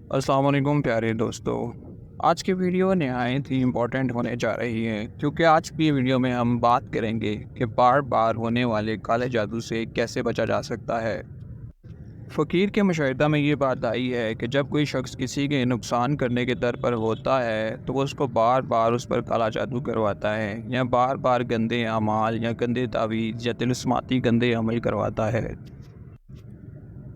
السلام علیکم پیارے دوستو، آج کی ویڈیو نہایت ہی امپورٹنٹ ہونے جا رہی ہے کیونکہ آج کی ویڈیو میں ہم بات کریں گے کہ بار بار ہونے والے کالے جادو سے کیسے بچا جا سکتا ہے۔ فقیر کے مشاہدہ میں یہ بات آئی ہے کہ جب کوئی شخص کسی کے نقصان کرنے کے در پر ہوتا ہے تو وہ اس کو بار بار اس پر کالا جادو کرواتا ہے یا بار بار گندے اعمال یا گندے تعویذ یا طلسماتی گندے عمل کرواتا ہے۔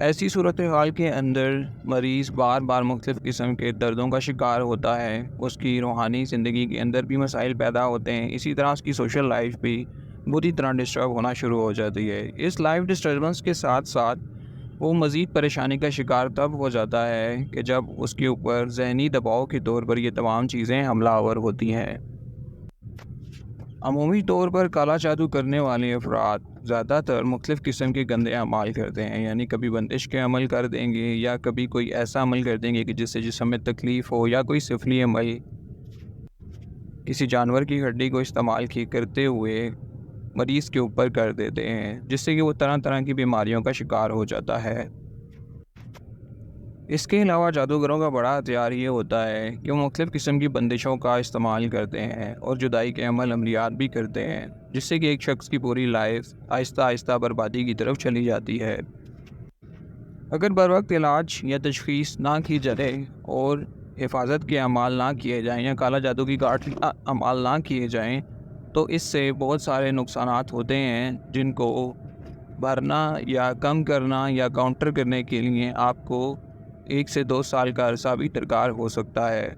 ایسی صورتحال کے اندر مریض بار بار مختلف قسم کے دردوں کا شکار ہوتا ہے، اس کی روحانی زندگی کے اندر بھی مسائل پیدا ہوتے ہیں، اسی طرح اس کی سوشل لائف بھی بری طرح ڈسٹرب ہونا شروع ہو جاتی ہے۔ اس لائف ڈسٹربنس کے ساتھ ساتھ وہ مزید پریشانی کا شکار تب ہو جاتا ہے کہ جب اس کے اوپر ذہنی دباؤ کے طور پر یہ تمام چیزیں حملہ آور ہوتی ہیں۔ عمومی طور پر کالا جادو کرنے والے افراد زیادہ تر مختلف قسم کے گندے اعمال کرتے ہیں، یعنی کبھی بندش کے عمل کر دیں گے یا کبھی کوئی ایسا عمل کر دیں گے کہ جس سے جسم میں تکلیف ہو، یا کوئی سفلی عمل کسی جانور کی ہڈی کو استعمال کرتے ہوئے مریض کے اوپر کر دیتے ہیں، جس سے کہ وہ طرح طرح کی بیماریوں کا شکار ہو جاتا ہے۔ اس کے علاوہ جادوگروں کا بڑا ہتھیار یہ ہوتا ہے کہ وہ مختلف قسم کی بندشوں کا استعمال کرتے ہیں اور جدائی کے عملیات بھی کرتے ہیں، جس سے کہ ایک شخص کی پوری لائف آہستہ آہستہ بربادی کی طرف چلی جاتی ہے۔ اگر بر وقت علاج یا تشخیص نہ کی جائے اور حفاظت کے اعمال نہ کیے جائیں یا کالا جادو کی کاٹ اعمال نہ کیے جائیں تو اس سے بہت سارے نقصانات ہوتے ہیں، جن کو بھرنا یا کم کرنا یا کاؤنٹر کرنے کے لیے آپ کو 1 سے 2 سال کا عرصہ بھی درکار ہو سکتا ہے۔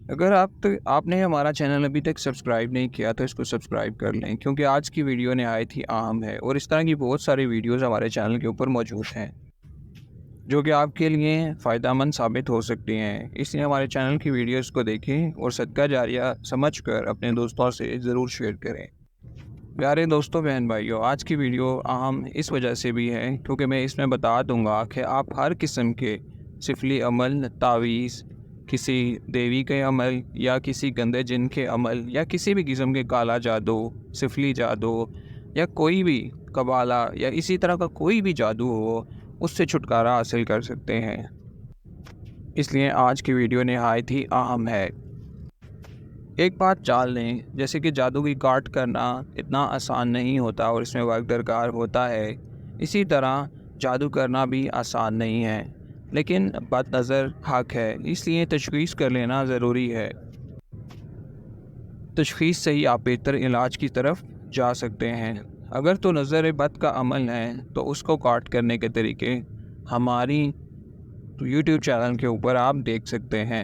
اگر آپ نے ہمارا چینل ابھی تک سبسکرائب نہیں کیا تو اس کو سبسکرائب کر لیں، کیونکہ آج کی ویڈیو نہایت ہی اہم ہے اور اس طرح کی بہت ساری ویڈیوز ہمارے چینل کے اوپر موجود ہیں جو کہ آپ کے لیے فائدہ مند ثابت ہو سکتی ہیں۔ اس لیے ہمارے چینل کی ویڈیوز کو دیکھیں اور صدقہ جاریہ سمجھ کر اپنے دوستوں سے ضرور شیئر کریں۔ پیارے دوستوں، بہن بھائیوں، آج کی ویڈیو اہم اس وجہ سے بھی ہے کیونکہ میں اس میں بتا دوں گا کہ آپ ہر قسم کے سفلی عمل، تعویذ، کسی دیوی کے عمل یا کسی گندے جن کے عمل یا کسی بھی قسم کے کالا جادو، سفلی جادو یا کوئی بھی قبالہ یا اسی طرح کا کوئی بھی جادو ہو، اس سے چھٹکارا حاصل کر سکتے ہیں۔ اس لیے آج کی ویڈیو نہایت ہی اہم ہے۔ ایک بات جان لیں، جیسے کہ جادو کی کاٹ کرنا اتنا آسان نہیں ہوتا اور اس میں وقت درکار ہوتا ہے، اسی طرح جادو کرنا بھی آسان نہیں ہے، لیکن بد نظر حق ہے، اس لیے تشخیص کر لینا ضروری ہے۔ تشخیص سے ہی آپ بہتر علاج کی طرف جا سکتے ہیں۔ اگر تو نظر بد کا عمل ہے تو اس کو کاٹ کرنے کے طریقے ہماری YouTube چینل کے اوپر آپ دیکھ سکتے ہیں۔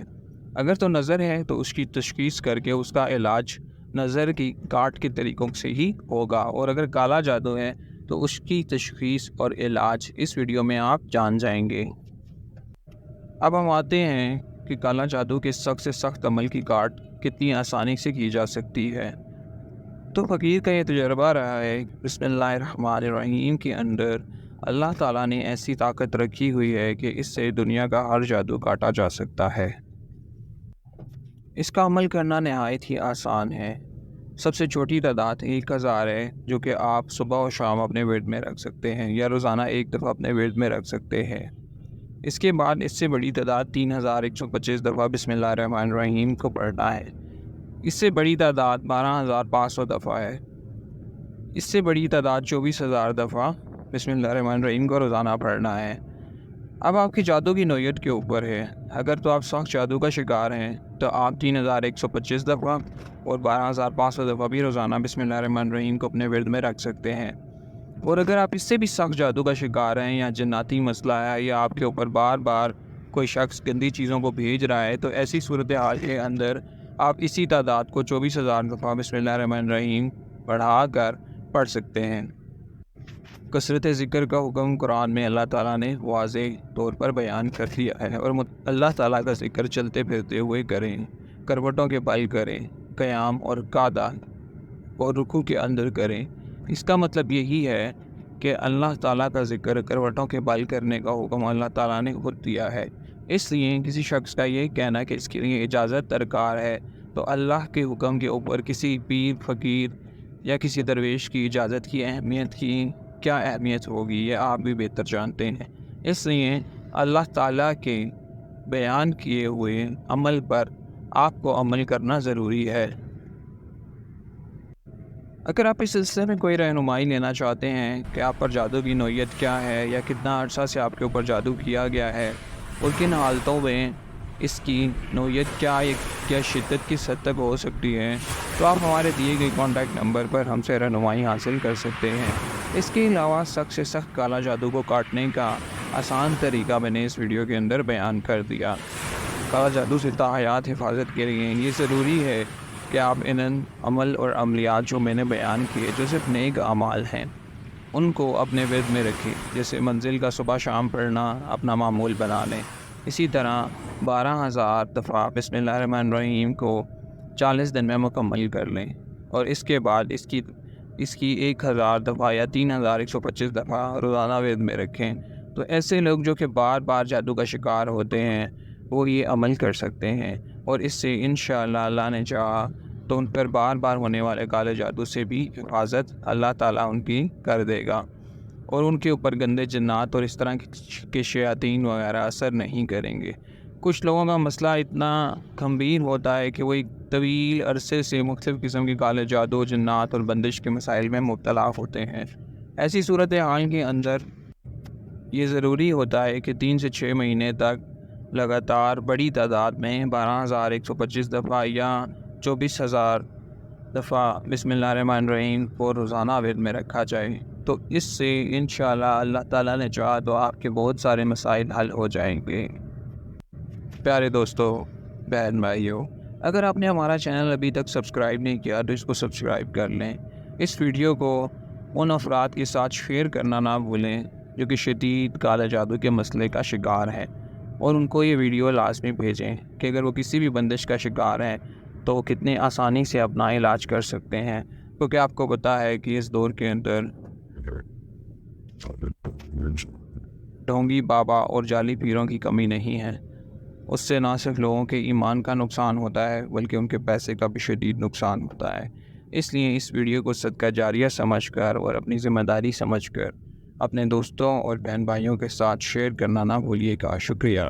اگر تو نظر ہے تو اس کی تشخیص کر کے اس کا علاج نظر کی کاٹ کے طریقوں سے ہی ہوگا، اور اگر کالا جادو ہے تو اس کی تشخیص اور علاج اس ویڈیو میں آپ جان جائیں گے۔ اب ہم آتے ہیں کہ کالا جادو کے سخت سے سخت عمل کی کاٹ کتنی آسانی سے کی جا سکتی ہے۔ تو فقیر کا یہ تجربہ رہا ہے، بسم اللہ الرحمن الرحیم کے اندر اللہ تعالیٰ نے ایسی طاقت رکھی ہوئی ہے کہ اس سے دنیا کا ہر جادو کاٹا جا سکتا ہے۔ اس کا عمل کرنا نہایت ہی آسان ہے۔ سب سے چھوٹی تعداد 1000 ہے، جو کہ آپ صبح و شام اپنے ورد میں رکھ سکتے ہیں یا روزانہ ایک دفعہ اپنے ورد میں رکھ سکتے ہیں۔ اس کے بعد اس سے بڑی تعداد 3125 دفعہ بسم اللہ الرحمن الرحیم کو پڑھنا ہے۔ اس سے بڑی تعداد 12500 دفعہ ہے۔ اس سے بڑی تعداد 24000 دفعہ بسم اللہ الرحمن الرحیم کو روزانہ پڑھنا ہے۔ اب آپ کی جادو کی نوعیت کے اوپر ہے۔ اگر تو آپ سخت جادو کا شکار ہیں تو آپ 3125 دفعہ اور 12500 دفعہ بھی روزانہ بسم اللہ الرحمن الرحیم کو اپنے ورد میں رکھ سکتے ہیں۔ اور اگر آپ اس سے بھی سخت جادو کا شکار ہیں یا جناتی مسئلہ ہے یا آپ کے اوپر بار بار کوئی شخص گندی چیزوں کو بھیج رہا ہے، تو ایسی صورتحال کے اندر آپ اسی تعداد کو 24000 دفعہ بسم اللہ الرحمن الرحیم بڑھا کر پڑھ سکتے ہیں۔ کثرت ذکر کا حکم قرآن میں اللہ تعالیٰ نے واضح طور پر بیان کر دیا ہے، اور اللہ تعالیٰ کا ذکر چلتے پھرتے ہوئے کریں، کروٹوں کے بل کریں، قیام اور قعدہ اور رکوع کے اندر کریں۔ اس کا مطلب یہی ہے کہ اللہ تعالیٰ کا ذکر کروٹوں کے بل کرنے کا حکم اللہ تعالیٰ نے خود دیا ہے۔ اس لیے کسی شخص کا یہ کہنا کہ اس کے لیے اجازت درکار ہے تو اللہ کے حکم کے اوپر کسی پیر، فقیر یا کسی درویش کی اجازت کی اہمیت کی کیا اہمیت ہوگی، یہ آپ بھی بہتر جانتے ہیں۔ اس لیے اللہ تعالیٰ کے بیان کیے ہوئے عمل پر آپ کو عمل کرنا ضروری ہے۔ اگر آپ اس سلسلے میں کوئی رہنمائی لینا چاہتے ہیں کہ آپ پر جادو کی نوعیت کیا ہے یا کتنا عرصہ سے آپ کے اوپر جادو کیا گیا ہے اور کن حالتوں میں اس کی نوعیت کیا شدت کس حد تک ہو سکتی ہے، تو آپ ہمارے دیے گئے کانٹیکٹ نمبر پر ہم سے رہنمائی حاصل کر سکتے ہیں۔ اس کے علاوہ سخت سے سخت کالا جادو کو کاٹنے کا آسان طریقہ میں نے اس ویڈیو کے اندر بیان کر دیا۔ کالا جادو سے تاحیات حفاظت کے لیے یہ ضروری ہے کہ آپ ان عمل اور عملیات جو میں نے بیان کیے جو صرف نیک اعمال ہیں ان کو اپنے ورد میں رکھیں، جیسے منزل کا صبح شام پڑھنا اپنا معمول بنا لیں۔ اسی طرح 12,000 دفعہ بسم اللہ الرحمن الرحیم کو 40 دن میں مکمل کر لیں، اور اس کے بعد اس کی 1,000 دفعہ یا 3,125 دفعہ روزانہ ورد میں رکھیں۔ تو ایسے لوگ جو کہ بار بار جادو کا شکار ہوتے ہیں وہ یہ عمل کر سکتے ہیں، اور اس سے انشاءاللہ اللہ نے چاہا تو ان پر بار بار ہونے والے کالے جادو سے بھی حفاظت اللہ تعالیٰ ان کی کر دے گا، اور ان کے اوپر گندے جنات اور اس طرح کے شیاطین وغیرہ اثر نہیں کریں گے۔ کچھ لوگوں کا مسئلہ اتنا گمبھیر ہوتا ہے کہ وہ ایک طویل عرصے سے مختلف قسم کے کالے جادو، جنات اور بندش کے مسائل میں مبتلا ہوتے ہیں۔ ایسی صورتحال کے اندر یہ ضروری ہوتا ہے کہ 3 سے 6 مہینے تک لگاتار بڑی تعداد میں 12,125 دفعہ یا 24,000 دفعہ بسم اللہ الرحمن الرحیم کو روزانہ ورد میں رکھا جائے، تو اس سے انشاءاللہ اللہ تعالیٰ نے چاہا تو آپ کے بہت سارے مسائل حل ہو جائیں گے۔ پیارے دوستو، بہن بھائیو، اگر آپ نے ہمارا چینل ابھی تک سبسکرائب نہیں کیا تو اس کو سبسکرائب کر لیں۔ اس ویڈیو کو ان افراد کے ساتھ شیئر کرنا نہ بھولیں جو کہ شدید کالے جادو کے مسئلے کا شکار ہیں، اور ان کو یہ ویڈیو لازمی بھیجیں کہ اگر وہ کسی بھی بندش کا شکار ہیں تو وہ کتنے آسانی سے اپنا علاج کر سکتے ہیں، کیونکہ آپ کو پتہ ہے کہ اس دور کے اندر ڈھونگی بابا اور جعلی پیروں کی کمی نہیں ہے۔ اس سے نہ صرف لوگوں کے ایمان کا نقصان ہوتا ہے بلکہ ان کے پیسے کا بھی شدید نقصان ہوتا ہے۔ اس لیے اس ویڈیو کو صدقہ جاریہ سمجھ کر اور اپنی ذمہ داری سمجھ کر اپنے دوستوں اور بہن بھائیوں کے ساتھ شیئر کرنا نہ بھولیے گا۔ شکریہ۔